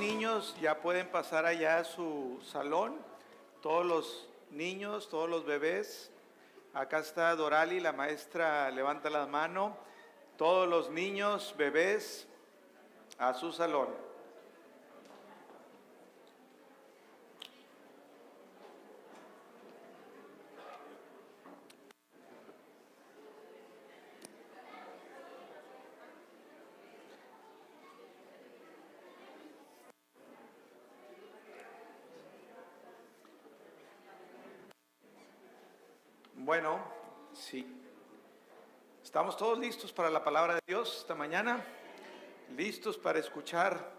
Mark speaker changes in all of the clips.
Speaker 1: niños ya pueden pasar allá a su salón. Todos los niños, todos los bebés. Acá está Dorali, la maestra levanta la mano. Todos los niños, bebés, a su salón. Bueno, sí. ¿Estamos todos listos para la palabra de Dios esta mañana? ¿Listos para escuchar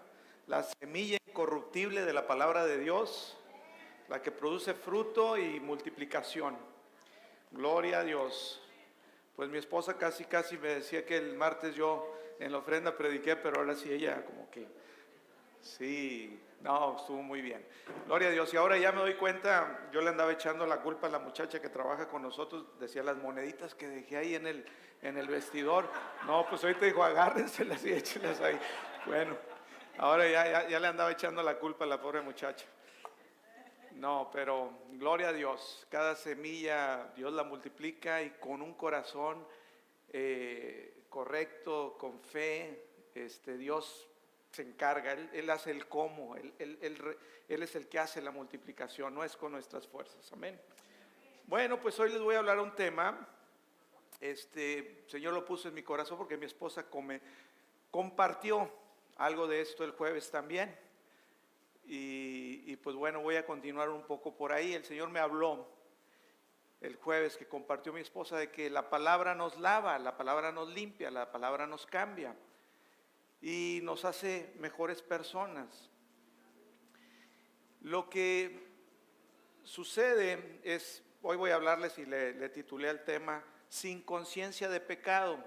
Speaker 1: la semilla incorruptible de la palabra de Dios? La que produce fruto y multiplicación. Gloria a Dios. Pues mi esposa casi me decía que el martes yo en la ofrenda prediqué, pero ahora sí ella como que, sí, no, estuvo muy bien. Gloria a Dios. Y ahora ya me doy cuenta, yo le andaba echando la culpa a la muchacha que trabaja con nosotros, decía las moneditas que dejé ahí en el vestidor. No, pues ahorita dijo, agárrenselas y échenlas ahí. Bueno, ahora ya le andaba echando la culpa a la pobre muchacha. No, pero gloria a Dios, cada semilla Dios la multiplica y con un corazón correcto, con fe, Dios se encarga, Él hace el cómo, Él es el que hace la multiplicación, no es con nuestras fuerzas, amén. Bueno, pues hoy les voy a hablar un tema, Señor lo puso en mi corazón porque mi esposa compartió algo de esto el jueves también. Y pues bueno, voy a continuar un poco por ahí. El Señor me habló el jueves que compartió mi esposa de que la palabra nos lava, la palabra nos limpia, la palabra nos cambia y nos hace mejores personas. Lo que sucede es, hoy voy a hablarles y le titulé al tema, sin conciencia de pecado.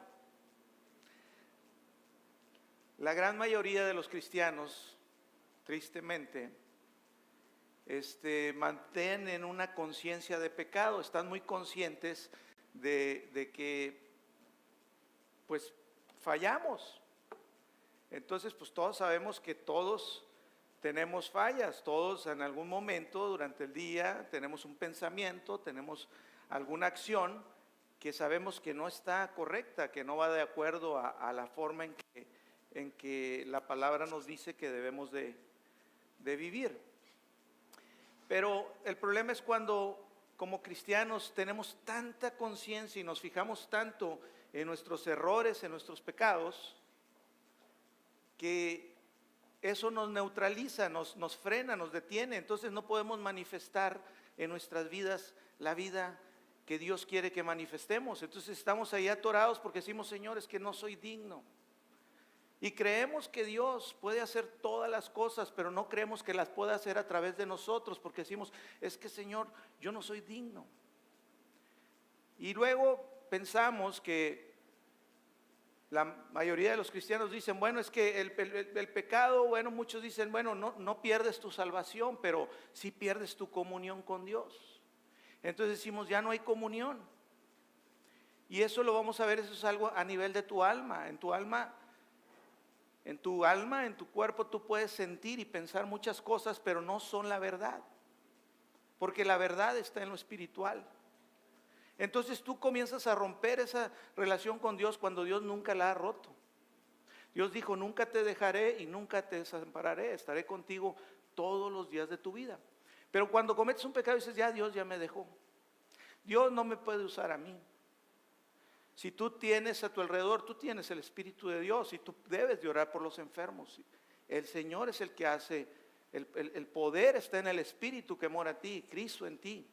Speaker 1: La gran mayoría de los cristianos, tristemente, mantienen una conciencia de pecado, están muy conscientes de que pues fallamos. Entonces pues todos sabemos que todos tenemos fallas, todos en algún momento durante el día tenemos un pensamiento, tenemos alguna acción que sabemos que no está correcta, que no va de acuerdo a la forma en que la palabra nos dice que debemos de vivir. Pero el problema es cuando como cristianos tenemos tanta conciencia y nos fijamos tanto en nuestros errores, en nuestros pecados, que eso nos neutraliza, nos frena, nos detiene. Entonces no podemos manifestar en nuestras vidas la vida que Dios quiere que manifestemos. Entonces estamos ahí atorados porque decimos, Señor, es que no soy digno. Y creemos que Dios puede hacer todas las cosas, pero no creemos que las pueda hacer a través de nosotros, porque decimos, es que Señor, yo no soy digno. Y luego pensamos que la mayoría de los cristianos dicen, bueno, es que el pecado, bueno, muchos dicen, bueno, no pierdes tu salvación, pero sí pierdes tu comunión con Dios. Entonces decimos, ya no hay comunión. Y eso lo vamos a ver, eso es algo a nivel de tu alma. En tu alma, en tu cuerpo tú puedes sentir y pensar muchas cosas, pero no son la verdad, porque la verdad está en lo espiritual. Entonces tú comienzas a romper esa relación con Dios cuando Dios nunca la ha roto. Dios dijo, nunca te dejaré y nunca te desampararé, estaré contigo todos los días de tu vida. Pero cuando cometes un pecado dices, ya Dios ya me dejó, Dios no me puede usar a mí. Si tú tienes a tu alrededor, tú tienes el Espíritu de Dios y tú debes de orar por los enfermos. El Señor es el que hace, el poder está en el Espíritu que mora en ti, Cristo en ti.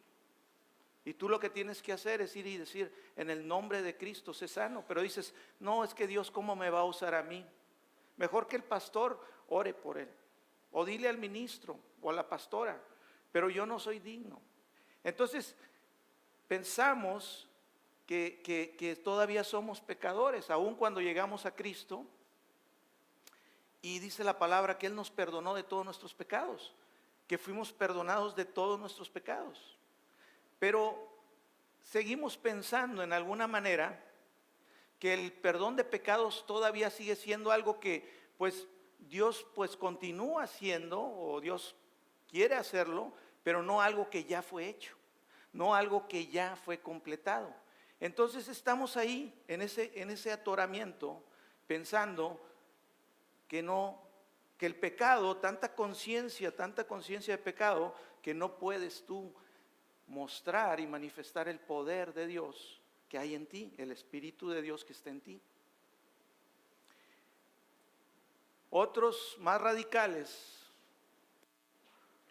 Speaker 1: Y tú lo que tienes que hacer es ir y decir, en el nombre de Cristo, sé sano. Pero dices, no, es que Dios, ¿cómo me va a usar a mí? Mejor que el pastor ore por él. O dile al ministro o a la pastora, pero yo no soy digno. Entonces, pensamos que todavía somos pecadores, aun cuando llegamos a Cristo, y dice la palabra que Él nos perdonó de todos nuestros pecados, que fuimos perdonados de todos nuestros pecados. Pero seguimos pensando en alguna manera que el perdón de pecados todavía sigue siendo algo que pues Dios pues continúa haciendo, o Dios quiere hacerlo, pero no algo que ya fue hecho, no algo que ya fue completado. Entonces estamos ahí en ese atoramiento, pensando que no, que el pecado, tanta conciencia de pecado, que no puedes tú mostrar y manifestar el poder de Dios que hay en ti, el Espíritu de Dios que está en ti. Otros más radicales,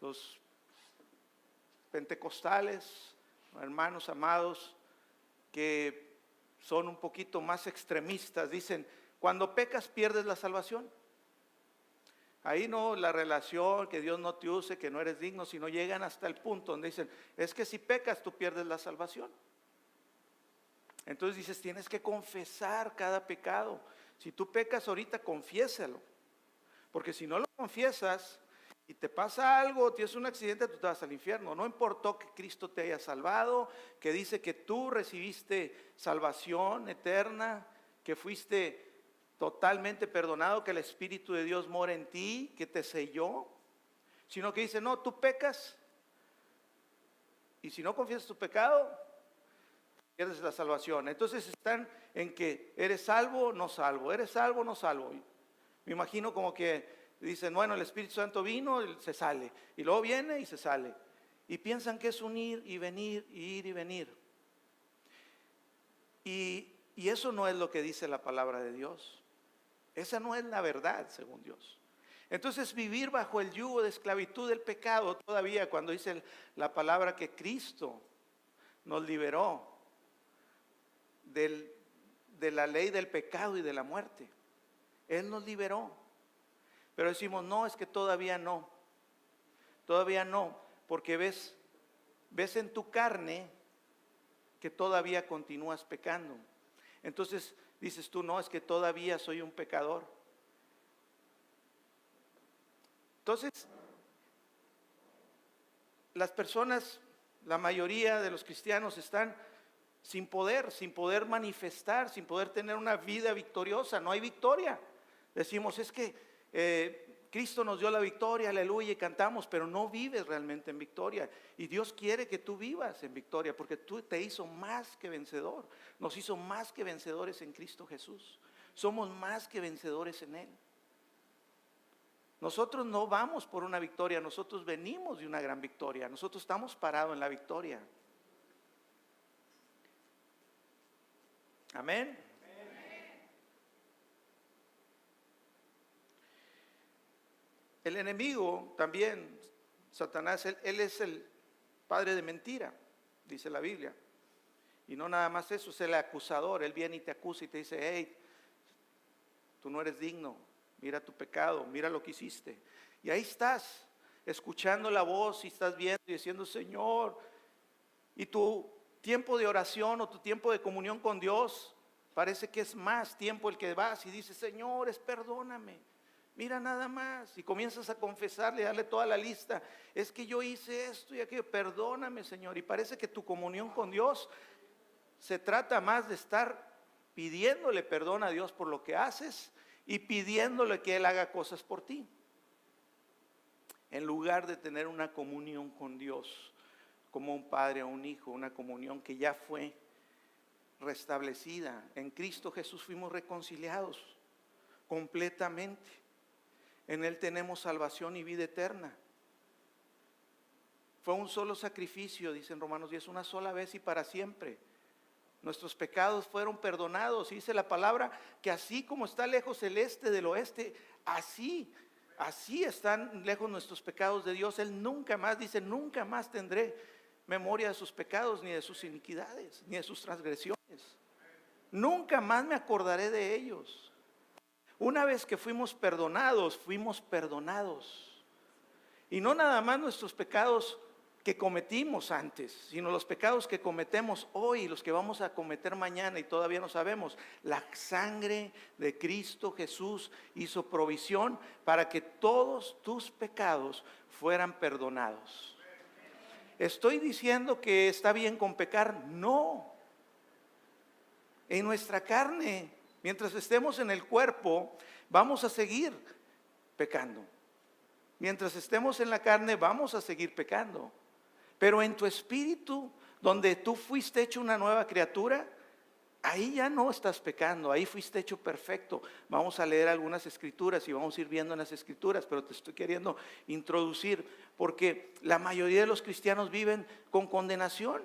Speaker 1: los pentecostales, hermanos amados, que son un poquito más extremistas, dicen, cuando pecas pierdes la salvación. Ahí no la relación, que Dios no te use, que no eres digno, sino llegan hasta el punto donde dicen, es que si pecas tú pierdes la salvación. Entonces dices, tienes que confesar cada pecado. Si tú pecas ahorita, confiésalo. Porque si no lo confiesas y te pasa algo, tienes un accidente, tú te vas al infierno. No importó que Cristo te haya salvado, que dice que tú recibiste salvación eterna, que fuiste totalmente perdonado, que el Espíritu de Dios mora en ti, que te selló. Sino que dice, no, tú pecas. Y si no confiesas tu pecado, pierdes la salvación. Entonces están en que eres salvo, no salvo, eres salvo, no salvo. Me imagino como que dicen, bueno, el Espíritu Santo vino y se sale, y luego viene y se sale, y piensan que es un ir y venir, ir y venir, y eso no es lo que dice la palabra de Dios. Esa no es la verdad según Dios. Entonces vivir bajo el yugo de esclavitud del pecado, todavía cuando dice la palabra que Cristo nos liberó de la ley del pecado y de la muerte, Él nos liberó. Pero decimos, no, es que todavía no, porque ves en tu carne que todavía continúas pecando. Entonces dices tú, no, es que todavía soy un pecador. Entonces, las personas, la mayoría de los cristianos están sin poder manifestar, sin poder tener una vida victoriosa. No hay victoria. Decimos, es que Cristo nos dio la victoria, aleluya, y cantamos, pero no vives realmente en victoria. Y Dios quiere que tú vivas en victoria, porque tú te hizo más que vencedor. Nos hizo más que vencedores en Cristo Jesús. Somos más que vencedores en Él. Nosotros no vamos por una victoria, nosotros venimos de una gran victoria. Nosotros estamos parados en la victoria. Amén. El enemigo también, Satanás, él es el padre de mentira, dice la Biblia. Y no nada más eso, es el acusador. Él viene y te acusa y te dice, hey, tú no eres digno, mira tu pecado, mira lo que hiciste. Y ahí estás, escuchando la voz y estás viendo y diciendo, Señor, y tu tiempo de oración o tu tiempo de comunión con Dios, parece que es más tiempo el que vas y dices, Señores, perdóname. Mira nada más, y comienzas a confesarle, darle toda la lista. Es que yo hice esto y aquello, perdóname, Señor. Y parece que tu comunión con Dios se trata más de estar pidiéndole perdón a Dios por lo que haces y pidiéndole que Él haga cosas por ti, en lugar de tener una comunión con Dios como un padre o un hijo, una comunión que ya fue restablecida. En Cristo Jesús fuimos reconciliados completamente. En Él tenemos salvación y vida eterna. Fue un solo sacrificio, dice en Romanos 10, una sola vez y para siempre. Nuestros pecados fueron perdonados. Y dice la palabra que así como está lejos el este del oeste, así están lejos nuestros pecados de Dios. Él nunca más, dice, nunca más tendré memoria de sus pecados, ni de sus iniquidades, ni de sus transgresiones. Nunca más me acordaré de ellos. Una vez que fuimos perdonados. Y no nada más nuestros pecados que cometimos antes, sino los pecados que cometemos hoy y los que vamos a cometer mañana y todavía no sabemos. La sangre de Cristo Jesús hizo provisión para que todos tus pecados fueran perdonados. ¿Estoy diciendo que está bien con pecar? No. En nuestra carne, mientras estemos en el cuerpo, vamos a seguir pecando. Mientras estemos en la carne vamos a seguir pecando. Pero en tu espíritu, donde tú fuiste hecho una nueva criatura, ahí ya no estás pecando, ahí fuiste hecho perfecto. Vamos a leer algunas escrituras y vamos a ir viendo en las escrituras, pero te estoy queriendo introducir porque la mayoría de los cristianos viven con condenación.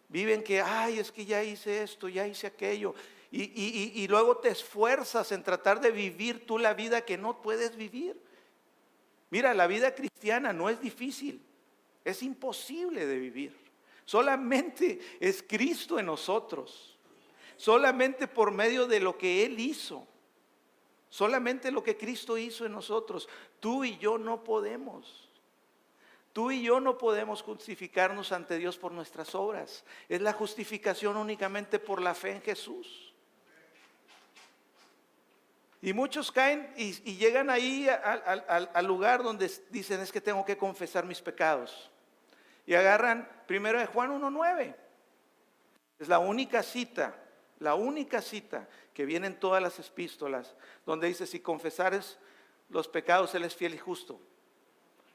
Speaker 1: Viven que, ay, es que ya hice esto, ya hice aquello. Y luego te esfuerzas en tratar de vivir tú la vida que no puedes vivir. Mira, la vida cristiana no es difícil, es imposible de vivir. Solamente es Cristo en nosotros. Solamente por medio de lo que Él hizo. Solamente lo que Cristo hizo en nosotros. Tú y yo no podemos. Tú y yo no podemos justificarnos ante Dios por nuestras obras. Es la justificación únicamente por la fe en Jesús. Y muchos caen y llegan ahí al lugar donde dicen es que tengo que confesar mis pecados. Y agarran 1 Juan 1:9. Es la única cita que viene en todas las epístolas, donde dice, si confesares los pecados, Él es fiel y justo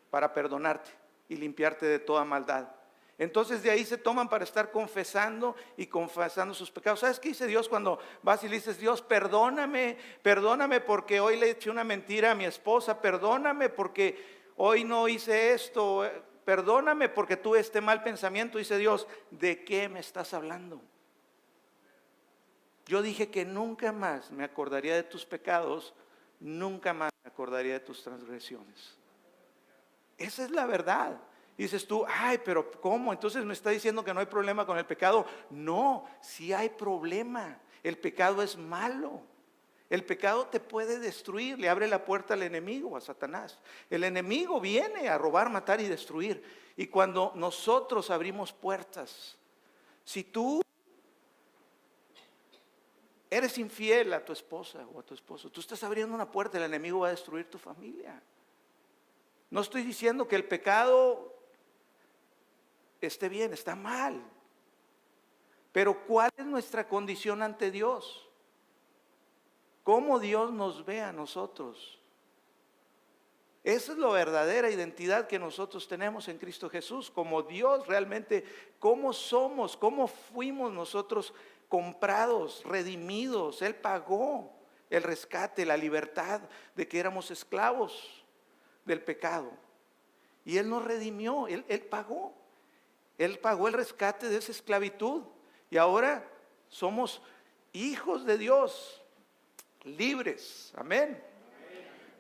Speaker 1: para perdonarte y limpiarte de toda maldad. Entonces de ahí se toman para estar confesando y confesando sus pecados. ¿Sabes qué dice Dios cuando vas y le dices, Dios, perdóname porque hoy le eché una mentira a mi esposa, perdóname porque hoy no hice esto, perdóname porque tuve este mal pensamiento? Dice Dios, ¿de qué me estás hablando? Yo dije que nunca más me acordaría de tus pecados, nunca más me acordaría de tus transgresiones. Esa es la verdad. Y dices tú, ay, pero ¿cómo? Entonces me está diciendo que no hay problema con el pecado. No, sí hay problema. El pecado es malo. El pecado te puede destruir, le abre la puerta al enemigo, a Satanás. El enemigo viene a robar, matar y destruir. Y cuando nosotros abrimos puertas, si tú eres infiel a tu esposa o a tu esposo, tú estás abriendo una puerta, el enemigo va a destruir tu familia. No estoy diciendo que el pecado esté bien, está mal. Pero ¿cuál es nuestra condición ante Dios? ¿Cómo Dios nos ve a nosotros? Esa es la verdadera identidad que nosotros tenemos en Cristo Jesús. Como Dios realmente, ¿cómo somos? ¿Cómo fuimos nosotros comprados, redimidos? Él pagó el rescate, la libertad de que éramos esclavos del pecado. Y Él nos redimió, Él pagó. Él pagó el rescate de esa esclavitud. Y ahora somos hijos de Dios, libres. Amén.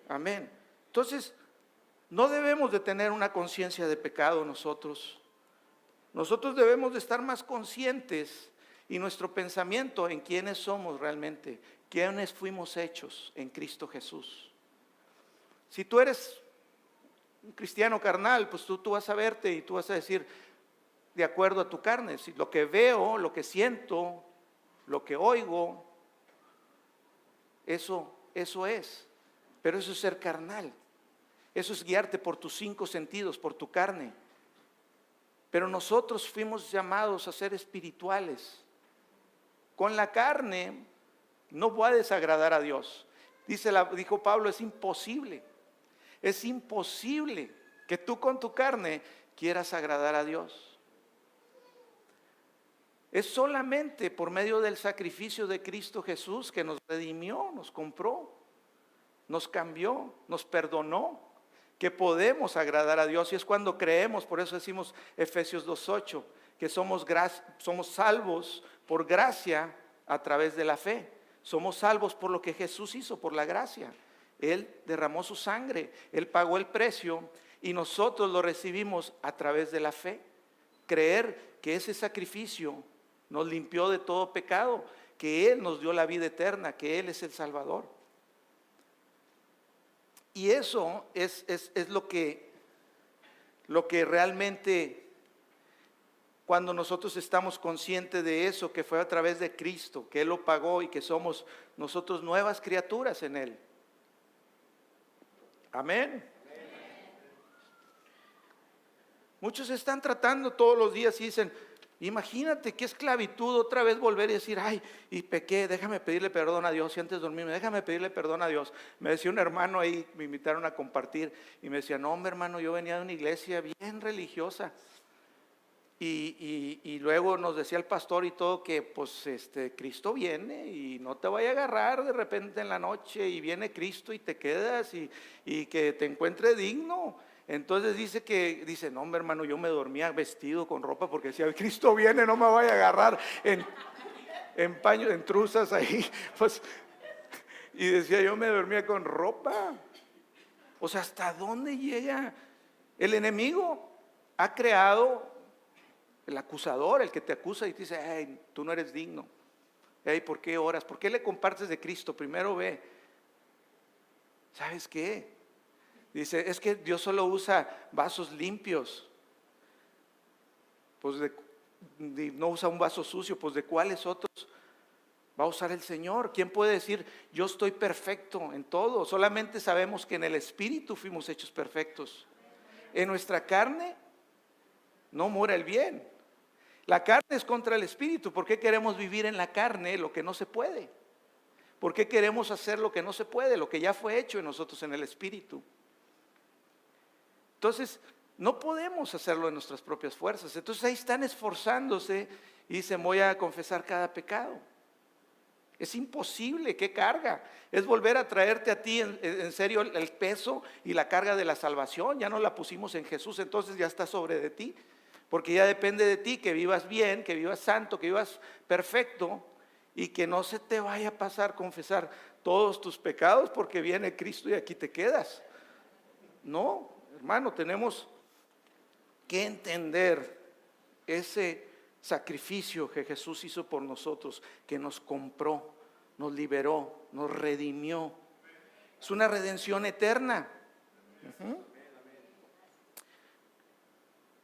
Speaker 1: Amén. Entonces, no debemos de tener una conciencia de pecado nosotros. Nosotros debemos de estar más conscientes y nuestro pensamiento en quiénes somos realmente, quiénes fuimos hechos en Cristo Jesús. Si tú eres un cristiano carnal, pues tú vas a verte y tú vas a decir, de acuerdo a tu carne, si lo que veo, lo que siento, lo que oigo, eso es. Pero eso es ser carnal. Eso es guiarte por tus 5 sentidos, por tu carne. Pero nosotros fuimos llamados a ser espirituales. Con la carne no puedes agradar a Dios. Dijo Pablo, es imposible. Es imposible que tú con tu carne quieras agradar a Dios. Es solamente por medio del sacrificio de Cristo Jesús que nos redimió, nos compró, nos cambió, nos perdonó, que podemos agradar a Dios. Y es cuando creemos, por eso decimos Efesios 2:8, que somos salvos por gracia a través de la fe. Somos salvos por lo que Jesús hizo, por la gracia. Él derramó su sangre, Él pagó el precio y nosotros lo recibimos a través de la fe. Creer que ese sacrificio nos limpió de todo pecado, que Él nos dio la vida eterna, que Él es el Salvador. Y eso es lo que realmente, cuando nosotros estamos conscientes de eso, que fue a través de Cristo, que Él lo pagó y que somos nosotros nuevas criaturas en Él. Amén. Muchos están tratando todos los días y dicen, Imagínate qué esclavitud otra vez volver y decir, ay, y pequé, déjame pedirle perdón a Dios. Y antes de dormirme, déjame pedirle perdón a Dios. Me decía un hermano ahí, me invitaron a compartir y me decía, no hombre hermano, yo venía de una iglesia bien religiosa. Y luego nos decía el pastor y todo que pues Cristo viene y no te vaya a agarrar de repente en la noche, y viene Cristo y te quedas y que te encuentre digno. Entonces dice, no hombre hermano, yo me dormía vestido con ropa porque decía, Cristo viene, no me vaya a agarrar en paño, en truzas ahí, pues, y decía, yo me dormía con ropa. O sea, ¿hasta dónde llega? El enemigo ha creado el acusador, el que te acusa y te dice, hey, tú no eres digno. Hey, ¿por qué oras? ¿Por qué le compartes de Cristo? Primero ve. ¿Sabes qué? Dice, es que Dios solo usa vasos limpios. Pues no usa un vaso sucio, pues ¿de cuáles otros va a usar el Señor? ¿Quién puede decir, yo estoy perfecto en todo? Solamente sabemos que en el Espíritu fuimos hechos perfectos. En nuestra carne no mora el bien. La carne es contra el Espíritu. ¿Por qué queremos vivir en la carne lo que no se puede? ¿Por qué queremos hacer lo que no se puede, lo que ya fue hecho en nosotros en el Espíritu? Entonces, no podemos hacerlo en nuestras propias fuerzas. Entonces ahí están esforzándose y dicen, voy a confesar cada pecado. Es imposible, qué carga. Es volver a traerte a ti en serio el peso y la carga de la salvación. Ya no la pusimos en Jesús, entonces ya está sobre de ti. Porque ya depende de ti que vivas bien, que vivas santo, que vivas perfecto, y que no se te vaya a pasar confesar todos tus pecados porque viene Cristo y aquí te quedas. No, hermano, tenemos que entender ese sacrificio que Jesús hizo por nosotros, que nos compró, nos liberó, nos redimió. Es una redención eterna.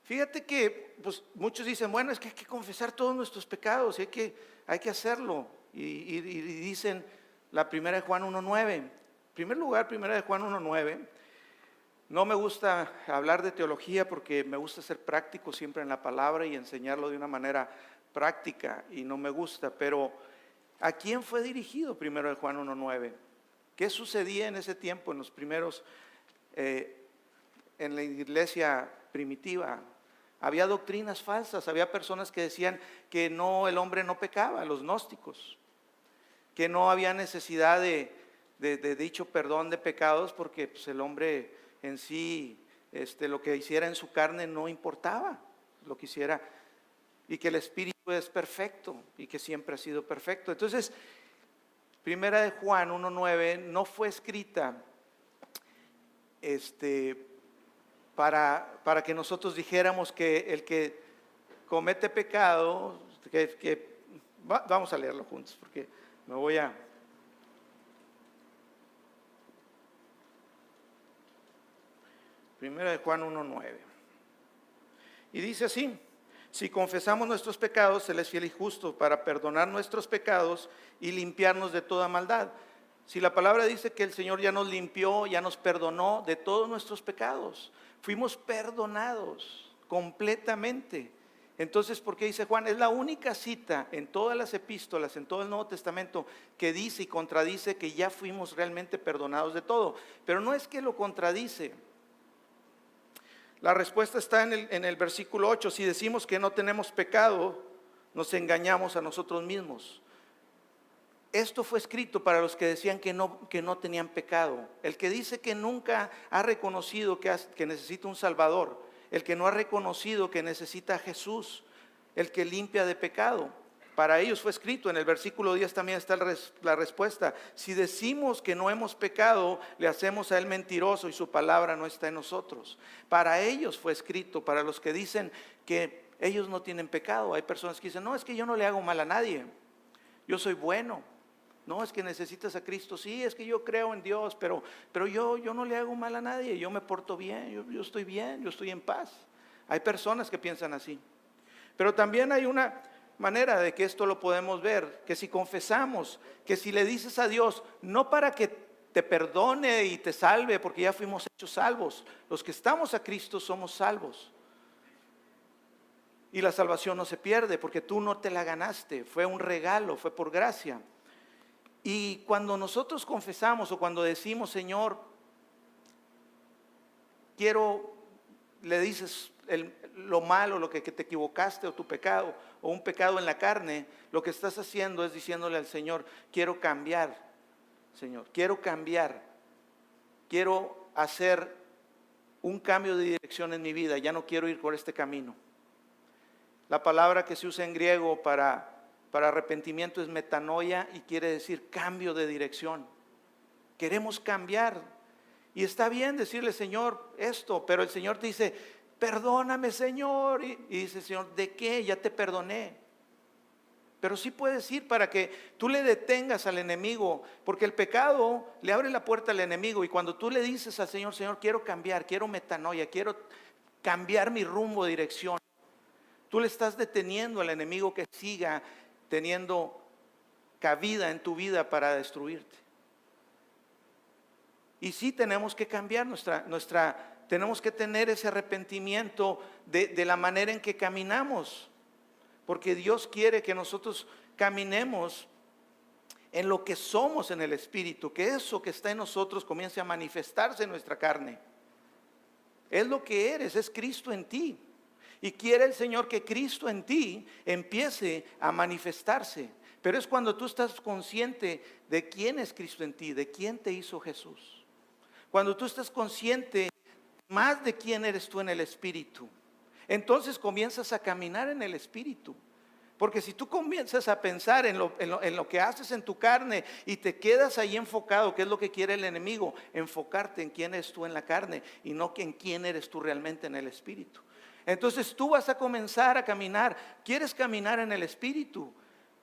Speaker 1: Fíjate que pues, muchos dicen, bueno, es que hay que confesar todos nuestros pecados, y hay que hacerlo. Y dicen la primera de Juan 1:9. En primer lugar, primera de Juan 1:9. No me gusta hablar de teología porque me gusta ser práctico siempre en la palabra y enseñarlo de una manera práctica, y no me gusta, pero ¿a quién fue dirigido primero de Juan 1:9? ¿Qué sucedía en ese tiempo, en los primeros, en la iglesia primitiva? Había doctrinas falsas, había personas que decían que no, el hombre no pecaba, los gnósticos, que no había necesidad de dicho perdón de pecados porque pues, el hombre en sí, lo que hiciera en su carne no importaba, lo que hiciera, y que el Espíritu es perfecto y que siempre ha sido perfecto. Entonces, primera de Juan 1:9 no fue escrita para que nosotros dijéramos que el que comete pecado, vamos a leerlo juntos porque me voy a... Primera de Juan 1:9. Y dice así, si confesamos nuestros pecados, Él es fiel y justo para perdonar nuestros pecados y limpiarnos de toda maldad. Si la palabra dice que el Señor ya nos limpió, ya nos perdonó de todos nuestros pecados, fuimos perdonados completamente. Entonces, ¿por qué dice Juan? Es la única cita en todas las epístolas, en todo el Nuevo Testamento, que dice y contradice que ya fuimos realmente perdonados de todo. Pero no es que lo contradice. La respuesta está en el versículo 8. Si decimos que no tenemos pecado, nos engañamos a nosotros mismos. Esto fue escrito para los que decían que no tenían pecado. El que dice que nunca ha reconocido que necesita un Salvador. El que no ha reconocido que necesita a Jesús. El que limpia de pecado. Para ellos fue escrito, en el versículo 10 también está la respuesta. Si decimos que no hemos pecado, le hacemos a Él mentiroso y su palabra no está en nosotros. Para ellos fue escrito, para los que dicen que ellos no tienen pecado. Hay personas que dicen, no, es que yo no le hago mal a nadie, yo soy bueno. No, es que necesitas a Cristo. Sí, es que yo creo en Dios, pero yo no le hago mal a nadie, yo me porto bien, yo estoy bien, yo estoy en paz. Hay personas que piensan así. Pero también hay una manera de que esto lo podemos ver, que si confesamos, que si le dices a Dios, no para que te perdone y te salve, porque ya fuimos hechos salvos, los que estamos a Cristo somos salvos. Y la salvación no se pierde porque tú no te la ganaste, fue un regalo, fue por gracia. Y cuando nosotros confesamos o cuando decimos, Señor, le dices lo malo, lo que te equivocaste o tu pecado o un pecado en la carne, lo que estás haciendo es diciéndole al Señor, quiero cambiar, Señor, quiero cambiar, quiero hacer un cambio de dirección en mi vida, ya no quiero ir por este camino. La palabra que se usa en griego para arrepentimiento es metanoia y quiere decir cambio de dirección. Queremos cambiar. Y está bien decirle, Señor, esto, pero el Señor te dice, perdóname, Señor. Y dice, Señor, ¿de qué? Ya te perdoné. Pero sí puedes ir para que tú le detengas al enemigo, porque el pecado le abre la puerta al enemigo. Y cuando tú le dices al Señor, Señor, quiero cambiar, quiero metanoia, quiero cambiar mi rumbo de dirección, tú le estás deteniendo al enemigo que siga teniendo cabida en tu vida para destruirte. Y sí tenemos que cambiar tenemos que tener ese arrepentimiento de la manera en que caminamos, porque Dios quiere que nosotros caminemos en lo que somos en el Espíritu, que eso que está en nosotros comience a manifestarse en nuestra carne. Es lo que eres, es Cristo en ti. Y quiere el Señor que Cristo en ti empiece a manifestarse. Pero es cuando tú estás consciente de quién es Cristo en ti, de quién te hizo Jesús. Cuando tú estás consciente más de quién eres tú en el Espíritu, entonces comienzas a caminar en el Espíritu. Porque si tú comienzas a pensar en lo que haces en tu carne y te quedas ahí enfocado, que es lo que quiere el enemigo, enfocarte en quién eres tú en la carne y no en quién eres tú realmente en el Espíritu. Entonces tú vas a comenzar a caminar. ¿Quieres caminar en el Espíritu?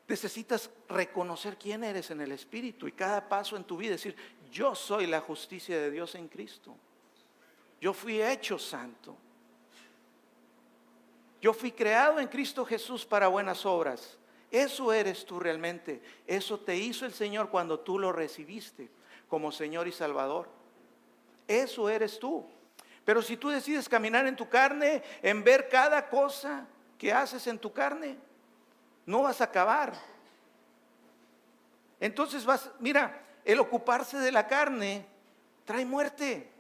Speaker 1: Necesitas reconocer quién eres en el Espíritu y cada paso en tu vida decir, yo soy la justicia de Dios en Cristo. Yo fui hecho santo. Yo fui creado en Cristo Jesús para buenas obras. Eso eres tú realmente. Eso te hizo el Señor cuando tú lo recibiste como Señor y Salvador. Eso eres tú. Pero si tú decides caminar en tu carne, en ver cada cosa que haces en tu carne, no vas a acabar. Entonces mira, el ocuparse de la carne trae muerte.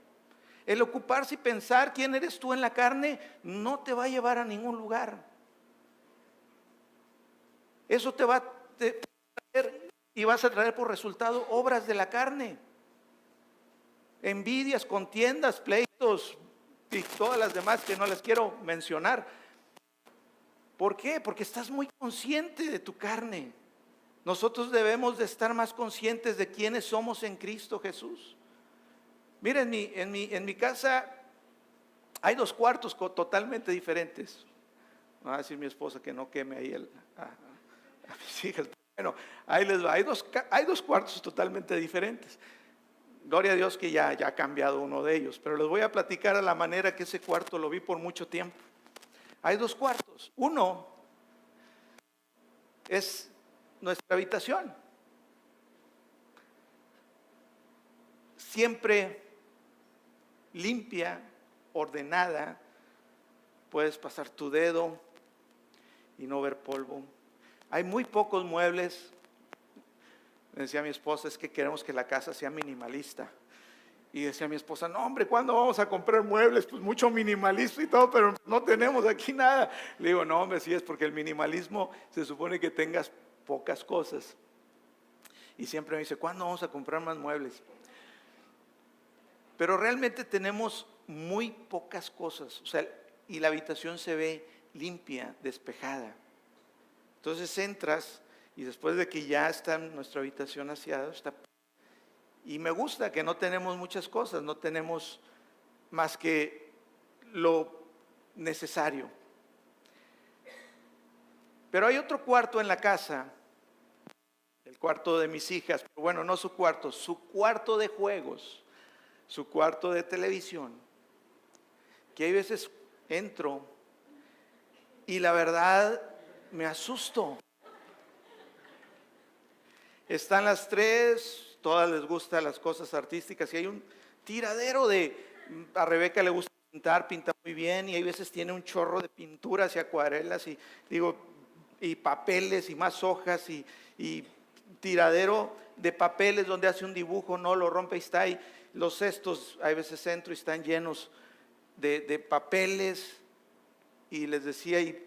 Speaker 1: El ocuparse y pensar quién eres tú en la carne no te va a llevar a ningún lugar. Eso te va a traer y vas a traer por resultado obras de la carne. Envidias, contiendas, pleitos y todas las demás que no las quiero mencionar. ¿Por qué? Porque estás muy consciente de tu carne. Nosotros debemos de estar más conscientes de quiénes somos en Cristo Jesús. Mira, en mi casa hay 2 cuartos totalmente diferentes. Va a decir mi esposa que no queme ahí a mis hijas. Bueno, ahí les va. Hay dos cuartos totalmente diferentes. Gloria a Dios que ya ha cambiado uno de ellos. Pero les voy a platicar a la manera que ese cuarto lo vi por mucho tiempo. Hay 2 cuartos. Uno es nuestra habitación. Siempre limpia, ordenada. Puedes pasar tu dedo y no ver polvo. Hay muy pocos muebles. Me decía mi esposa, es que queremos que la casa sea minimalista. Y decía mi esposa, no hombre, ¿cuándo vamos a comprar muebles? Pues mucho minimalismo y todo, pero no tenemos aquí nada. Le digo, no hombre, sí es porque el minimalismo se supone que tengas pocas cosas. Y siempre me dice, ¿cuándo vamos a comprar más muebles? Pero realmente tenemos muy pocas cosas, o sea, y la habitación se ve limpia, despejada. Entonces entras y después de que ya está nuestra habitación aseada, y me gusta que no tenemos muchas cosas, no tenemos más que lo necesario. Pero hay otro cuarto en la casa, el cuarto de mis hijas, pero bueno, no su cuarto de juegos, su cuarto de televisión, que hay veces entro y la verdad me asusto. Están las 3, todas les gustan las cosas artísticas y hay un tiradero a Rebeca le gusta pintar muy bien, y hay veces tiene un chorro de pinturas y acuarelas y digo, y papeles y más hojas y tiradero de papeles donde hace un dibujo, no lo rompe y está ahí. Los cestos, hay veces entro y están llenos de papeles, y les decía, y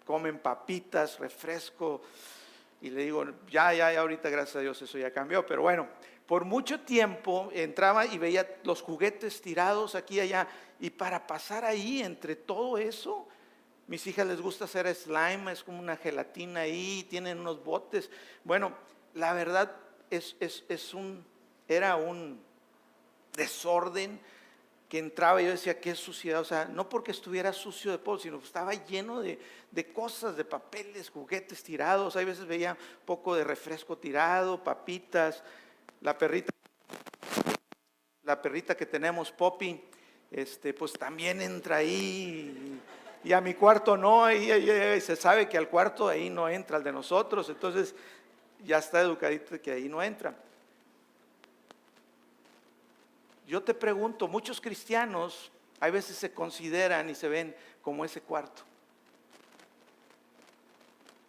Speaker 1: comen papitas, refresco, y le digo, ya, ahorita gracias a Dios eso ya cambió, pero bueno, por mucho tiempo entraba y veía los juguetes tirados aquí y allá, y para pasar ahí entre todo eso, mis hijas les gusta hacer slime, es como una gelatina ahí, tienen unos botes. Bueno, la verdad era un desorden que entraba y yo decía, qué suciedad, o sea, no porque estuviera sucio de polvo, sino que estaba lleno de cosas, de papeles, juguetes tirados. Hay veces veía un poco de refresco tirado, papitas, la perrita que tenemos, Poppy, pues también entra ahí, y a mi cuarto no, y se sabe que al cuarto ahí no entra, al de nosotros, entonces ya está educadito de que ahí no entra. Yo te pregunto, muchos cristianos a veces se consideran y se ven como ese cuarto.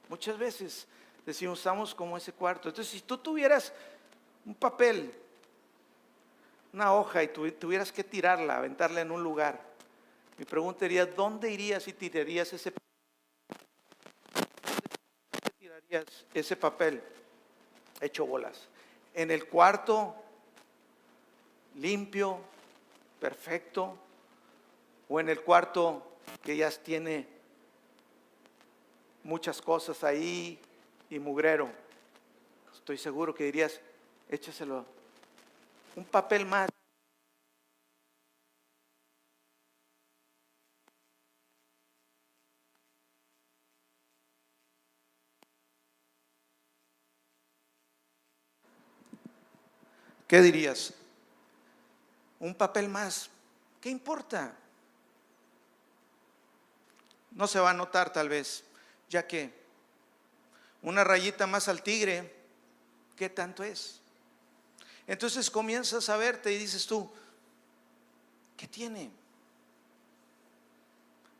Speaker 1: Muchas veces decimos, estamos como ese cuarto. Entonces, si tú tuvieras un papel, una hoja, y tuvieras que tirarla, aventarla en un lugar, mi pregunta sería, ¿dónde irías y tirarías ese papel hecho bolas? ¿En el cuarto limpio, perfecto, o en el cuarto que ya tiene muchas cosas ahí y mugrero? Estoy seguro que dirías, échaselo, un papel más. ¿Qué dirías? Un papel más, ¿qué importa? No se va a notar tal vez, ya que una rayita más al tigre, ¿qué tanto es? Entonces comienzas a verte y dices tú, ¿qué tiene?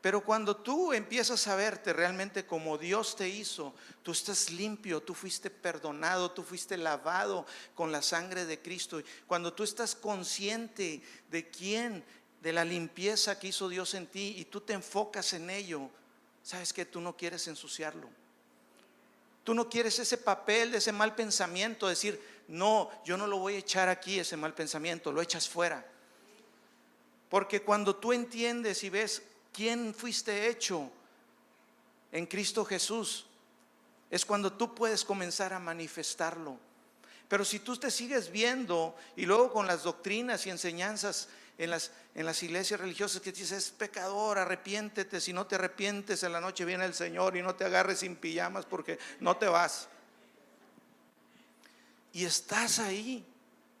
Speaker 1: Pero cuando tú empiezas a verte realmente como Dios te hizo, tú estás limpio, tú fuiste perdonado, tú fuiste lavado con la sangre de Cristo. Cuando tú estás consciente de la limpieza que hizo Dios en ti, y tú te enfocas en ello, sabes que tú no quieres ensuciarlo. Tú no quieres ese papel de ese mal pensamiento, decir, no, yo no lo voy a echar aquí, ese mal pensamiento, lo echas fuera. Porque cuando tú entiendes y ves quién fuiste hecho en Cristo Jesús, es cuando tú puedes comenzar a manifestarlo. Pero si tú te sigues viendo y luego con las doctrinas y enseñanzas en las iglesias religiosas que dices, es pecador, arrepiéntete, si no te arrepientes en la noche viene el Señor, y no te agarres sin pijamas porque no te vas. Y estás ahí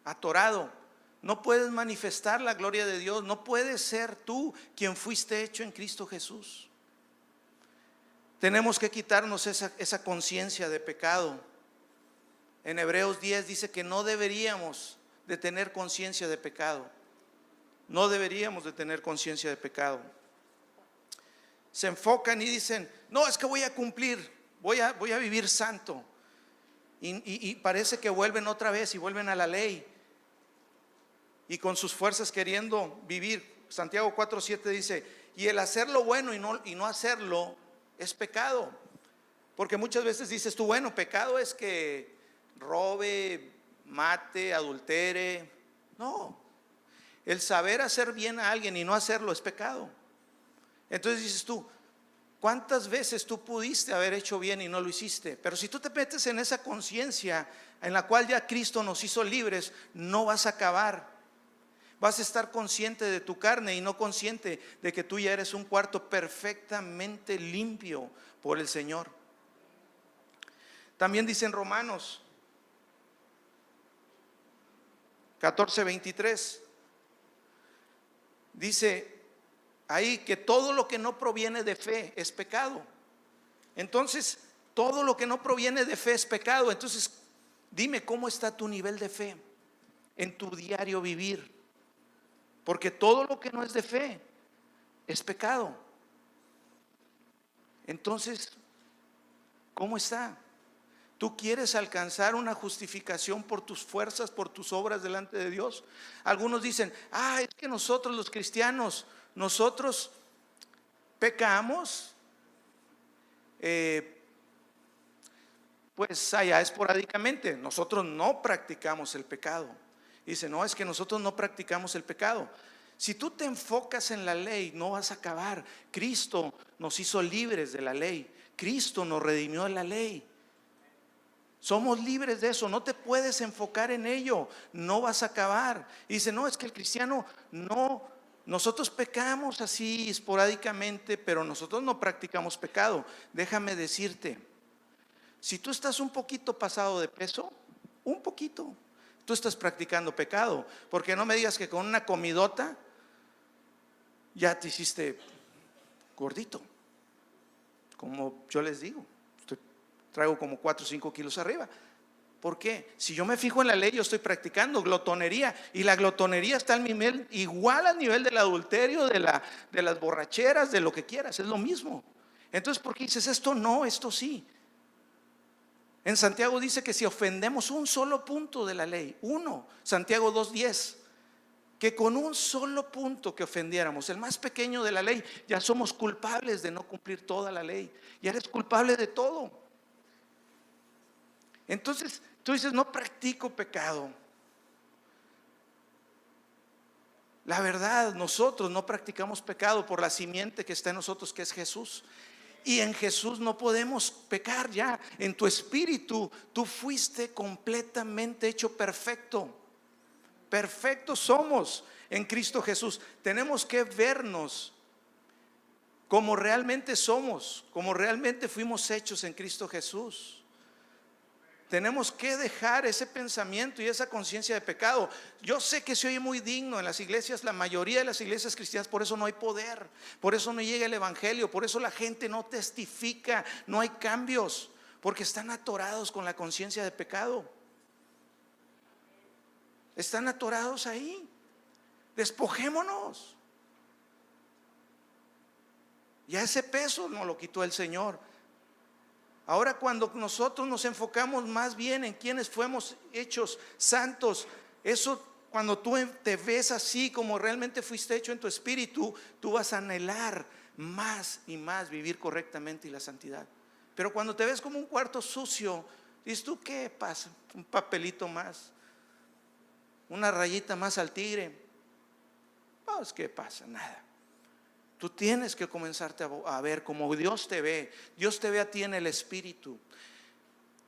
Speaker 1: atorado. No puedes manifestar la gloria de Dios, no puedes ser tú quien fuiste hecho en Cristo Jesús. Tenemos que quitarnos esa conciencia de pecado. En Hebreos 10 dice que no deberíamos de tener conciencia de pecado. No deberíamos de tener conciencia de pecado. Se enfocan y dicen, no, es que voy a cumplir, voy a vivir santo. Y parece que vuelven otra vez y vuelven a la ley, y con sus fuerzas queriendo vivir. Santiago 4:7 dice, y el hacer lo bueno y no hacerlo es pecado. Porque muchas veces dices tú, bueno, pecado es que robe, mate, adultere. No, el saber hacer bien a alguien y no hacerlo es pecado. Entonces dices tú, ¿cuántas veces tú pudiste haber hecho bien y no lo hiciste? Pero si tú te metes en esa conciencia en la cual ya Cristo nos hizo libres, no vas a acabar. Vas a estar consciente de tu carne y no consciente de que tú ya eres un cuarto perfectamente limpio por el Señor. También dice en Romanos 14:23, dice ahí que todo lo que no proviene de fe es pecado. Entonces, todo lo que no proviene de fe es pecado. Entonces, dime cómo está tu nivel de fe en tu diario vivir. Porque todo lo que no es de fe es pecado. Entonces, ¿cómo está? ¿Tú quieres alcanzar una justificación por tus fuerzas, por tus obras delante de Dios? Algunos dicen, es que nosotros los cristianos, nosotros pecamos, pues allá esporádicamente. Nosotros no practicamos el pecado. Dice, no, es que nosotros no practicamos el pecado. Si tú te enfocas en la ley, no vas a acabar. Cristo nos hizo libres de la ley. Cristo nos redimió de la ley. Somos libres de eso, no te puedes enfocar en ello, no vas a acabar. Y dice, no, es que el cristiano no, nosotros pecamos así esporádicamente, pero nosotros no practicamos pecado. Déjame decirte, si tú estás un poquito pasado de peso, un poquito, tú estás practicando pecado, porque no me digas que con una comidota ya te hiciste gordito, como yo les digo. Traigo como 4 o 5 kilos arriba. ¿Por qué? Si yo me fijo en la ley, yo estoy practicando glotonería. Y la glotonería está al nivel, igual al nivel del adulterio, de las borracheras, de lo que quieras. Es lo mismo. Entonces, ¿por qué dices esto no, esto sí? En Santiago dice que si ofendemos un solo punto de la ley, Santiago 2:10, que con un solo punto que ofendiéramos, el más pequeño de la ley, ya somos culpables de no cumplir toda la ley. Ya eres culpable de todo. Entonces tú dices, no practico pecado. La verdad, nosotros no practicamos pecado por la simiente que está en nosotros, que es Jesús. Y en Jesús no podemos pecar ya. En tu espíritu tú fuiste completamente hecho perfecto. Perfectos somos en Cristo Jesús. Tenemos que vernos como realmente somos, como realmente fuimos hechos en Cristo Jesús. Tenemos que dejar ese pensamiento y esa conciencia de pecado. Yo sé que se oye muy digno en las iglesias, la mayoría de las iglesias cristianas, por eso no hay poder, por eso no llega el evangelio, por eso la gente no testifica, no hay cambios, porque están atorados con la conciencia de pecado. Están atorados ahí. Despojémonos. Ya ese peso nos lo quitó el Señor. Ahora cuando nosotros nos enfocamos más bien en quienes fuimos hechos santos, eso cuando tú te ves así como realmente fuiste hecho en tu espíritu, tú vas a anhelar más y más vivir correctamente y la santidad. Pero cuando te ves como un cuarto sucio, dices tú, ¿qué pasa? Un papelito más, una rayita más al tigre. Pues ¿qué pasa? Nada. Tú tienes que comenzarte a ver como Dios te ve. Dios te ve a ti en el espíritu.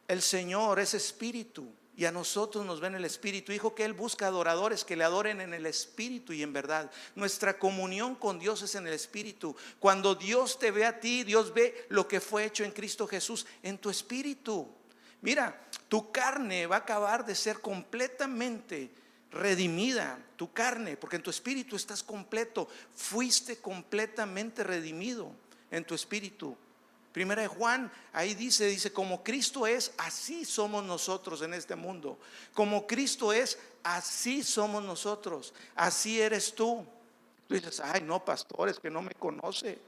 Speaker 1: El Señor es espíritu y a nosotros nos ve en el espíritu. Dijo que Él busca adoradores que le adoren en el espíritu y en verdad. Nuestra comunión con Dios es en el espíritu. Cuando Dios te ve a ti, Dios ve lo que fue hecho en Cristo Jesús en tu espíritu. Mira, tu carne va a acabar de ser completamente redimida, tu carne, porque en tu espíritu estás completo, fuiste completamente redimido en tu espíritu. Primera de Juan, ahí dice, como Cristo es, así somos nosotros en este mundo. Como Cristo es, así somos nosotros, así eres tú. Tú dices, ay no, pastor, es que no me conoce.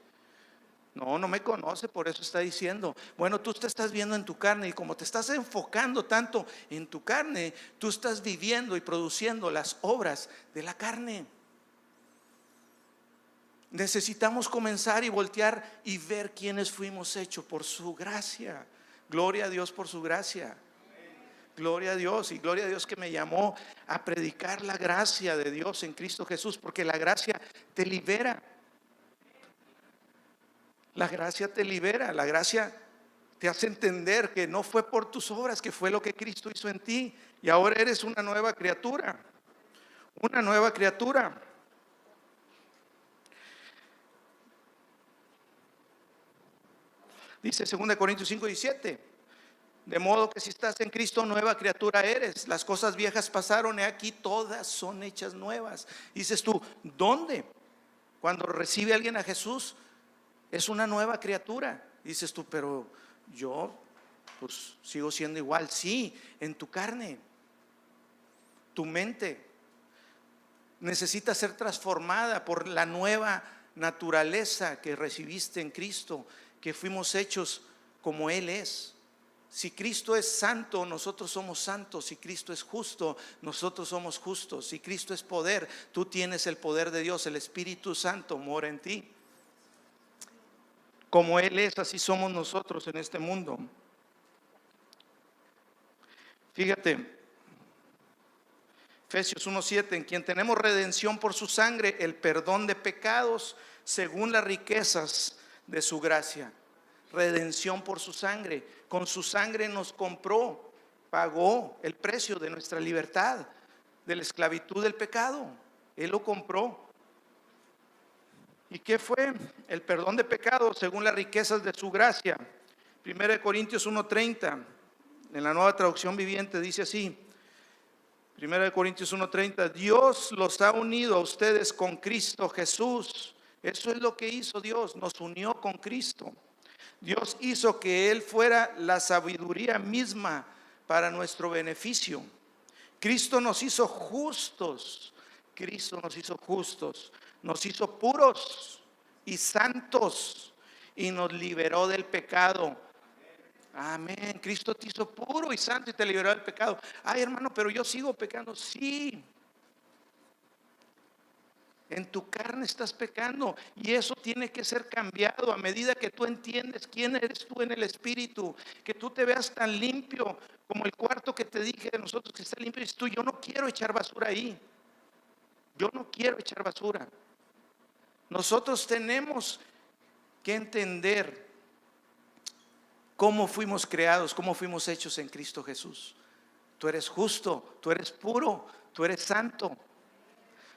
Speaker 1: No me conoce, por eso está diciendo, bueno, tú te estás viendo en tu carne y como te estás enfocando tanto en tu carne, tú estás viviendo y produciendo las obras de la carne. Necesitamos comenzar y voltear y ver quiénes fuimos hechos por su gracia. Gloria a Dios por su gracia. Gloria a Dios, y gloria a Dios que me llamó a predicar la gracia de Dios en Cristo Jesús, porque la gracia te libera. La gracia te libera, la gracia te hace entender que no fue por tus obras, que fue lo que Cristo hizo en ti. Y ahora eres una nueva criatura. Una nueva criatura. Dice 2 Corintios 5:17. De modo que si estás en Cristo, nueva criatura eres. Las cosas viejas pasaron, y aquí todas son hechas nuevas. Dices tú, ¿dónde? Cuando recibe alguien a Jesús, es una nueva criatura. Dices tú, pero yo pues sigo siendo igual. Sí, en tu carne, tu mente necesita ser transformada por la nueva naturaleza que recibiste en Cristo, que fuimos hechos como Él es. Si Cristo es santo, nosotros somos santos. Si Cristo es justo, nosotros somos justos. Si Cristo es poder, tú tienes el poder de Dios. El Espíritu Santo mora en ti. Como Él es, así somos nosotros en este mundo. Fíjate, Efesios 1:7, en quien tenemos redención por su sangre, el perdón de pecados según las riquezas de su gracia. Redención por su sangre. Con su sangre nos compró, pagó el precio de nuestra libertad, de la esclavitud del pecado. Él lo compró. ¿Y qué fue? El perdón de pecados según las riquezas de su gracia. 1 Corintios 1:30, en la Nueva Traducción Viviente dice así. 1 Corintios 1:30, Dios los ha unido a ustedes con Cristo Jesús. Eso es lo que hizo Dios, nos unió con Cristo. Dios hizo que Él fuera la sabiduría misma para nuestro beneficio. Cristo nos hizo justos. Cristo nos hizo justos. Nos hizo puros y santos y nos liberó del pecado. Amén. Cristo te hizo puro y santo y te liberó del pecado. Ay, hermano, pero yo sigo pecando. Sí. En tu carne estás pecando y eso tiene que ser cambiado a medida que tú entiendes quién eres tú en el Espíritu, que tú te veas tan limpio como el cuarto que te dije de nosotros que está limpio. Y dices tú, yo no quiero echar basura ahí. Yo no quiero echar basura. Nosotros tenemos que entender cómo fuimos creados, cómo fuimos hechos en Cristo Jesús. Tú eres justo, tú eres puro, tú eres santo.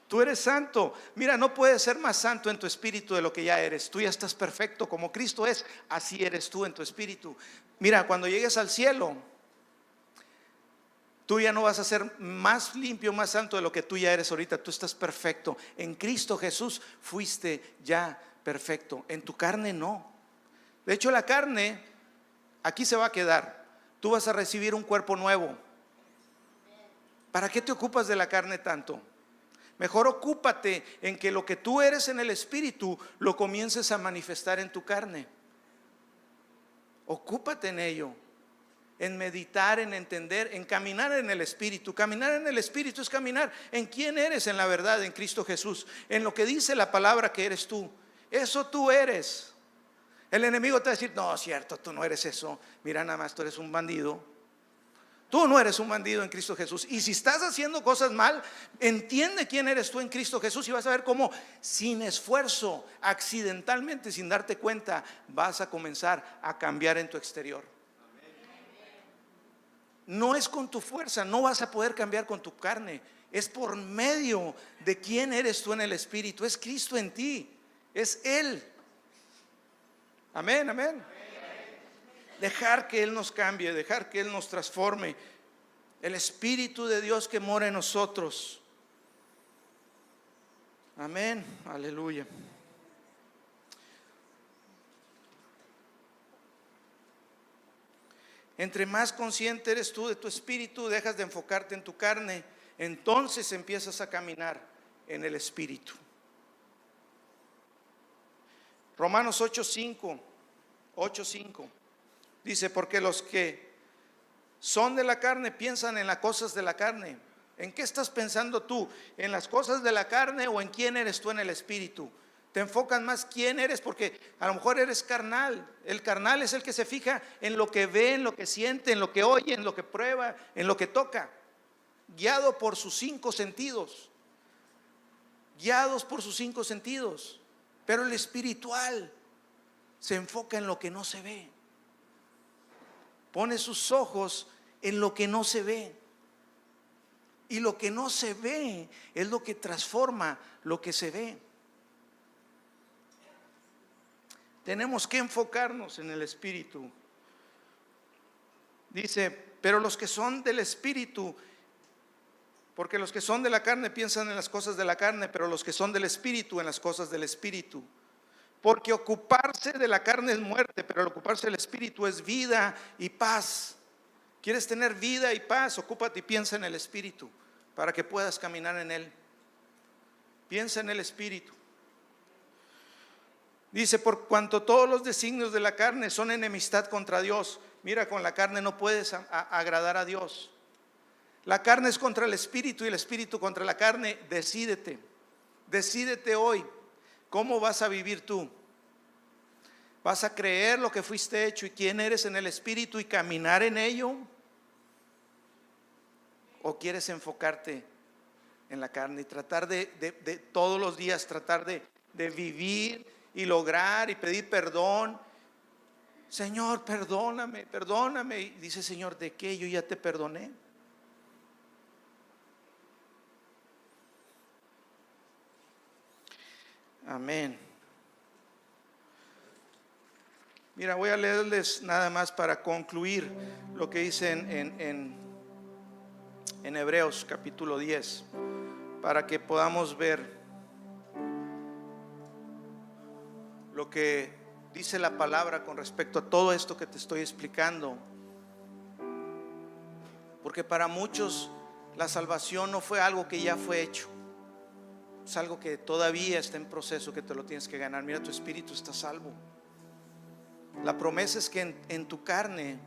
Speaker 1: Tú eres santo. Mira, no puedes ser más santo en tu espíritu de lo que ya eres. Tú ya estás perfecto como Cristo es. Así eres tú en tu espíritu. Mira, cuando llegues al cielo, tú ya no vas a ser más limpio, más santo de lo que tú ya eres ahorita. Tú estás perfecto. En Cristo Jesús fuiste ya perfecto. En tu carne no. De hecho, la carne aquí se va a quedar. Tú vas a recibir un cuerpo nuevo. ¿Para qué te ocupas de la carne tanto? Mejor ocúpate en que lo que tú eres en el espíritu lo comiences a manifestar en tu carne. Ocúpate en ello, en meditar, en entender, en caminar en el espíritu. Caminar en el espíritu es caminar en quién eres en la verdad, en Cristo Jesús, en lo que dice la palabra que eres tú. Eso tú eres. El enemigo te va a decir, no, cierto, tú no eres eso. Mira, nada más, tú eres un bandido. Tú no eres un bandido en Cristo Jesús. Y si estás haciendo cosas mal, entiende quién eres tú en Cristo Jesús y vas a ver cómo sin esfuerzo, accidentalmente, sin darte cuenta, vas a comenzar a cambiar en tu exterior. No es con tu fuerza, no vas a poder cambiar con tu carne. Es por medio de quién eres tú en el Espíritu. Es Cristo en ti, es Él. Amén, amén. Dejar que Él nos cambie, dejar que Él nos transforme. El Espíritu de Dios que mora en nosotros. Amén, aleluya. Entre más consciente eres tú de tu espíritu, dejas de enfocarte en tu carne, entonces empiezas a caminar en el Espíritu. Romanos 8:5 dice, porque los que son de la carne piensan en las cosas de la carne. ¿En qué estás pensando tú? ¿En las cosas de la carne o en quién eres tú en el Espíritu? Te enfocas más quién eres, porque a lo mejor eres carnal. El carnal es el que se fija en lo que ve, en lo que siente, en lo que oye, en lo que prueba, en lo que toca, guiado por sus 5 sentidos. Guiados por sus 5 sentidos. Pero el espiritual se enfoca en lo que no se ve. Pone sus ojos en lo que no se ve. Y lo que no se ve es lo que transforma lo que se ve. Tenemos que enfocarnos en el Espíritu. Dice, pero los que son del Espíritu, porque los que son de la carne piensan en las cosas de la carne, pero los que son del Espíritu en las cosas del Espíritu. Porque ocuparse de la carne es muerte, pero el ocuparse del Espíritu es vida y paz. ¿Quieres tener vida y paz? Ocúpate y piensa en el Espíritu para que puedas caminar en Él. Piensa en el Espíritu. Dice, por cuanto todos los designios de la carne son enemistad contra Dios. Mira, con la carne no puedes agradar a Dios. La carne es contra el espíritu y el espíritu contra la carne. Decídete hoy. ¿Cómo vas a vivir tú? ¿Vas a creer lo que fuiste hecho y quién eres en el espíritu y caminar en ello? ¿O quieres enfocarte en la carne y tratar de todos los días tratar de vivir y lograr y pedir perdón? Señor, perdóname, perdóname. Y dice, Señor, ¿de qué? Yo ya te perdoné. Amén. Mira, voy a leerles nada más para concluir lo que dice en Hebreos capítulo 10, para que podamos ver lo que dice la palabra con respecto a todo esto que te estoy explicando. Porque para muchos la salvación no fue algo que ya fue hecho, es algo que todavía está en proceso, que te lo tienes que ganar. Mira, tu espíritu está salvo. La promesa es que en tu carne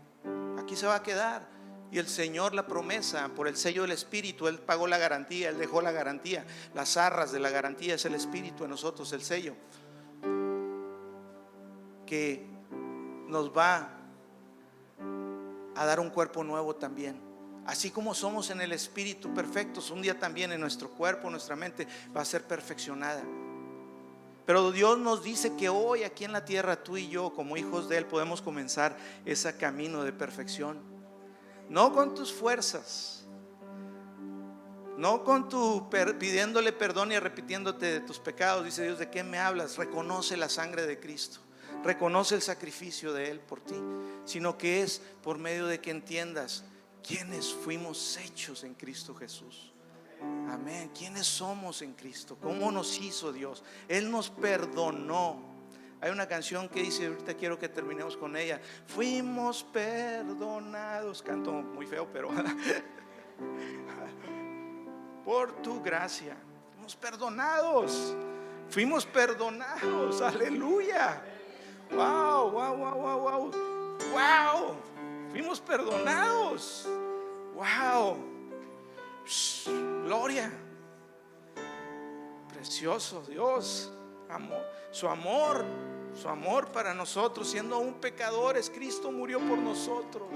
Speaker 1: aquí se va a quedar. Y el Señor, la promesa, por el sello del Espíritu, Él pagó la garantía, Él dejó la garantía. Las arras de la garantía es el Espíritu en nosotros, el sello que nos va a dar un cuerpo nuevo también. Así como somos en el Espíritu perfectos, un día también en nuestro cuerpo, nuestra mente va a ser perfeccionada. Pero Dios nos dice que hoy aquí en la tierra, tú y yo como hijos de Él podemos comenzar ese camino de perfección. No con tus fuerzas, no con tu pidiéndole perdón y arrepintiéndote de tus pecados. Dice Dios, ¿de qué me hablas? Reconoce la sangre de Cristo, reconoce el sacrificio de Él por ti, sino que es por medio de que entiendas quiénes fuimos hechos en Cristo Jesús. Amén. ¿Quiénes somos en Cristo? ¿Cómo nos hizo Dios? Él nos perdonó. Hay una canción que dice, ahorita quiero que terminemos con ella. Fuimos perdonados. Canto muy feo, pero por tu gracia fuimos perdonados. Fuimos perdonados. Aleluya. Wow, wow, wow, wow, wow. Wow. Fuimos perdonados. Wow. Gloria. Precioso Dios. Su amor para nosotros, siendo aún pecadores, Cristo murió por nosotros.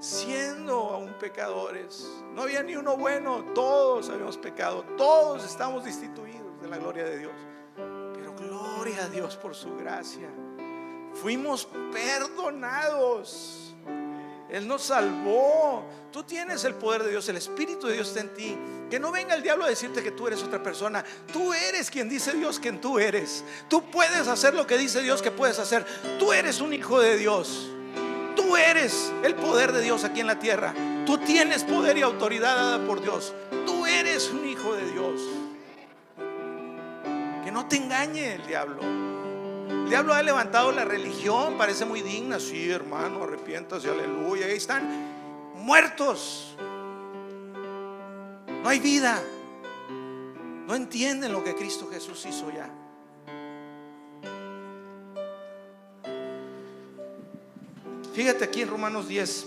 Speaker 1: Siendo aún pecadores, no había ni uno bueno, todos habíamos pecado, todos estamos destituidos de la gloria de Dios. Pero gloria a Dios por su gracia. Fuimos perdonados. Él nos salvó. Tú tienes el poder de Dios, el Espíritu de Dios está en ti. Que no venga el diablo a decirte que tú eres otra persona. Tú eres quien dice Dios que tú eres. Tú puedes hacer lo que dice Dios que puedes hacer. Tú eres un hijo de Dios. Tú eres el poder de Dios aquí en la tierra. Tú tienes poder y autoridad dada por Dios. Tú eres un hijo de Dios. Que no te engañe el diablo. El diablo ha levantado la religión, parece muy digna. Sí, hermano, arrepiéntase, aleluya. Ahí están muertos. No hay vida. No entienden lo que Cristo Jesús hizo ya. Fíjate aquí en Romanos 10.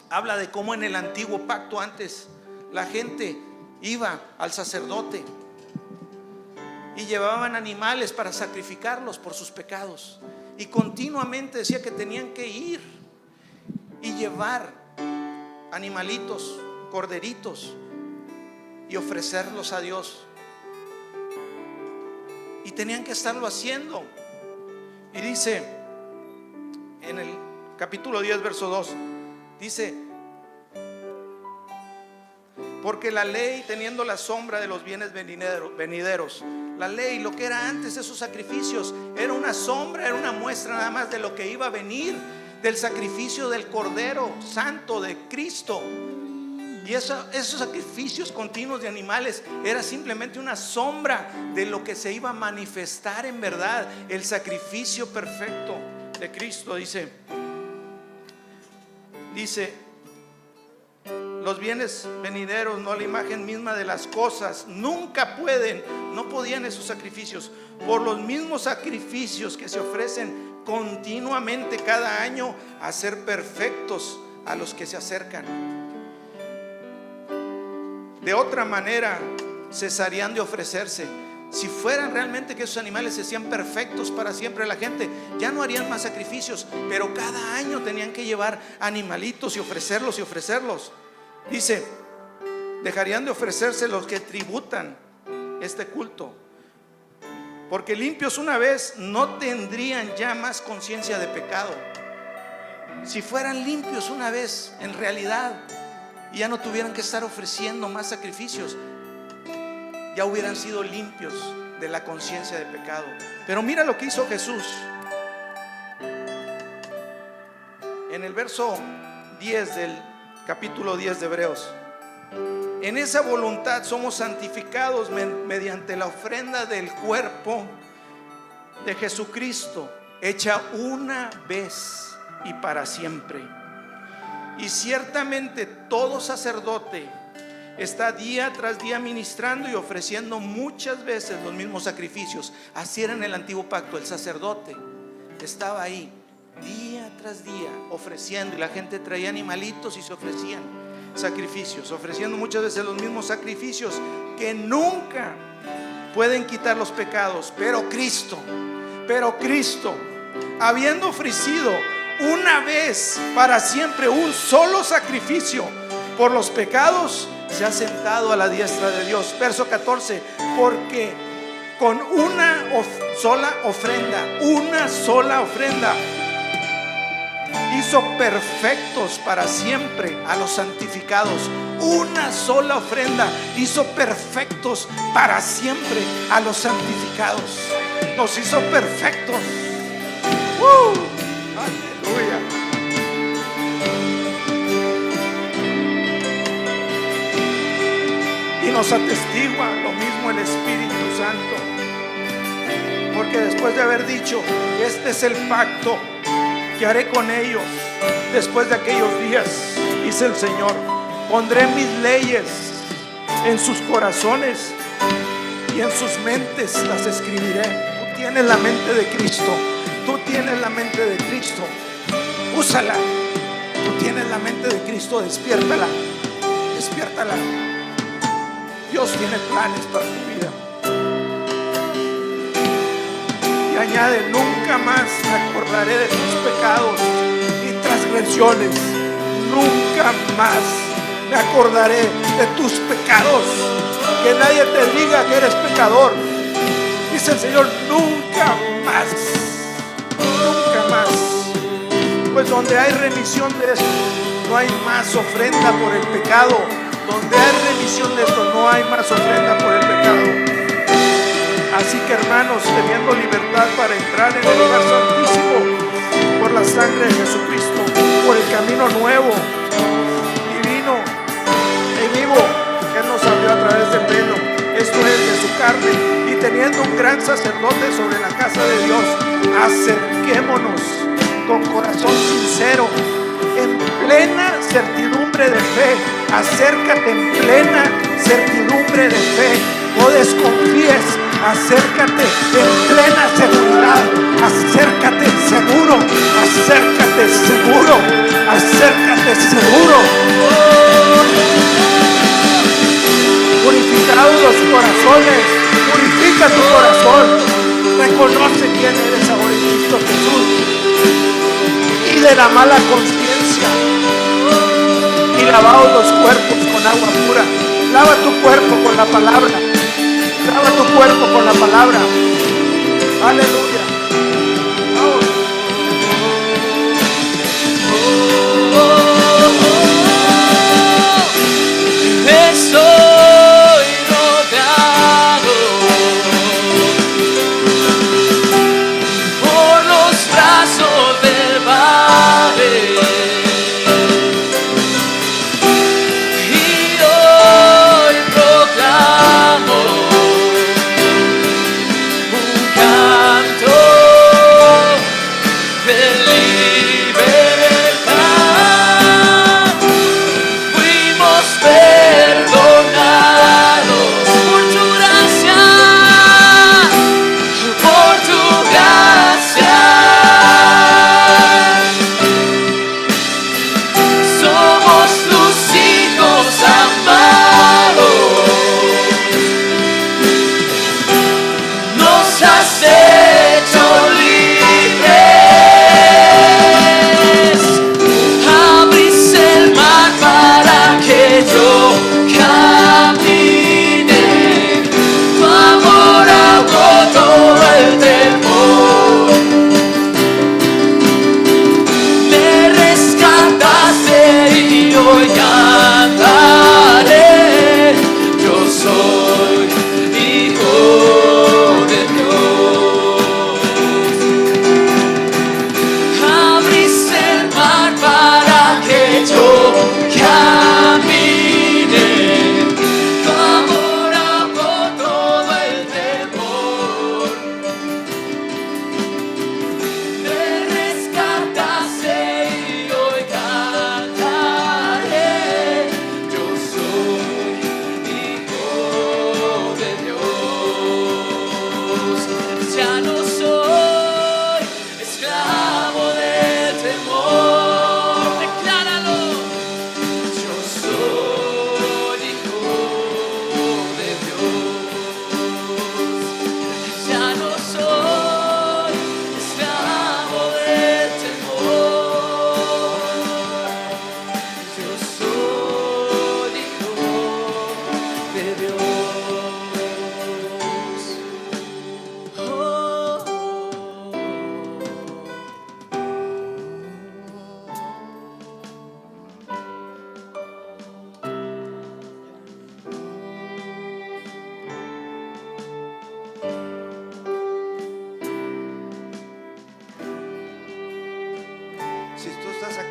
Speaker 1: Habla de cómo en el antiguo pacto antes la gente iba al sacerdote y llevaban animales para sacrificarlos por sus pecados. Y continuamente decía que tenían que ir y llevar animalitos, corderitos, y ofrecerlos a Dios. Y tenían que estarlo haciendo. Y dice en el capítulo 10 verso 2, dice: porque la ley, teniendo la sombra de los bienes venideros, la ley, lo que era antes de esos sacrificios, era una sombra, era una muestra nada más de lo que iba a venir, del sacrificio del Cordero Santo de Cristo. Y esos sacrificios continuos de animales era simplemente una sombra de lo que se iba a manifestar en verdad, el sacrificio perfecto de Cristo. Dice los bienes venideros, no la imagen misma de las cosas. Nunca no podían esos sacrificios. Por los mismos sacrificios que se ofrecen continuamente cada año, hacer perfectos a los que se acercan. De otra manera cesarían de ofrecerse. Si fueran realmente que esos animales se hacían perfectos para siempre, la gente ya no harían más sacrificios, pero cada año tenían que llevar animalitos y ofrecerlos. Dice, dejarían de ofrecerse los que tributan este culto, porque limpios una vez no tendrían ya más conciencia de pecado. Si fueran limpios una vez en realidad y ya no tuvieran que estar ofreciendo más sacrificios, ya hubieran sido limpios de la conciencia de pecado. Pero mira lo que hizo Jesús. En el verso 10 del capítulo 10 de Hebreos: en esa voluntad somos santificados mediante la ofrenda del cuerpo de Jesucristo, hecha una vez y para siempre. Y ciertamente todo sacerdote está día tras día ministrando y ofreciendo muchas veces los mismos sacrificios. Así era en el antiguo pacto. El sacerdote estaba ahí día tras día ofreciendo, y la gente traía animalitos y se ofrecían sacrificios, ofreciendo muchas veces los mismos sacrificios que nunca pueden quitar los pecados. Pero Cristo, habiendo ofrecido una vez para siempre un solo sacrificio por los pecados, se ha sentado a la diestra de Dios. Verso 14: porque con una sola ofrenda hizo perfectos para siempre a los santificados. Una sola ofrenda hizo perfectos para siempre a los santificados. Nos hizo perfectos. Aleluya. Y nos atestigua lo mismo el Espíritu Santo, porque después de haber dicho: este es el pacto que haré con ellos después de aquellos días, dice el Señor, pondré mis leyes en sus corazones y en sus mentes las escribiré. Tú tienes la mente de Cristo. Tú tienes la mente de Cristo. Úsala. Tú tienes la mente de Cristo. Despiértala. Dios tiene planes para tu vida. Y añade: nunca más me acordaré de tus pecados y transgresiones. Nunca más me acordaré de tus pecados. Que nadie te diga que eres pecador. Dice el Señor: nunca más. Pues donde hay remisión de esto, no hay más ofrenda por el pecado. Donde hay remisión de esto, no hay más ofrenda por el pecado. Así que, hermanos, teniendo libertad para entrar en el lugar santísimo por la sangre de Jesucristo, por el camino nuevo, divino y vivo que Él nos abrió a través del velo, esto es, de su carne, y teniendo un gran sacerdote sobre la casa de Dios, acerquémonos con corazón sincero, en plena certidumbre de fe. Acércate en plena certidumbre de fe. No desconfíes, acércate en plena seguridad. Acércate seguro. Purificados los corazones, purifica tu corazón. Reconoce quién eres ahora en Cristo Jesús. Y de la mala conciencia, y lavaos los cuerpos con agua pura. Lava tu cuerpo con la palabra. Aleluya. Vamos.
Speaker 2: Estoy rodeado por los brazos del Padre, y hoy proclamo un canto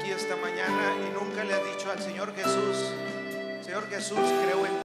Speaker 3: aquí esta mañana y nunca le has dicho al Señor Jesús, Señor Jesús, creo en ti.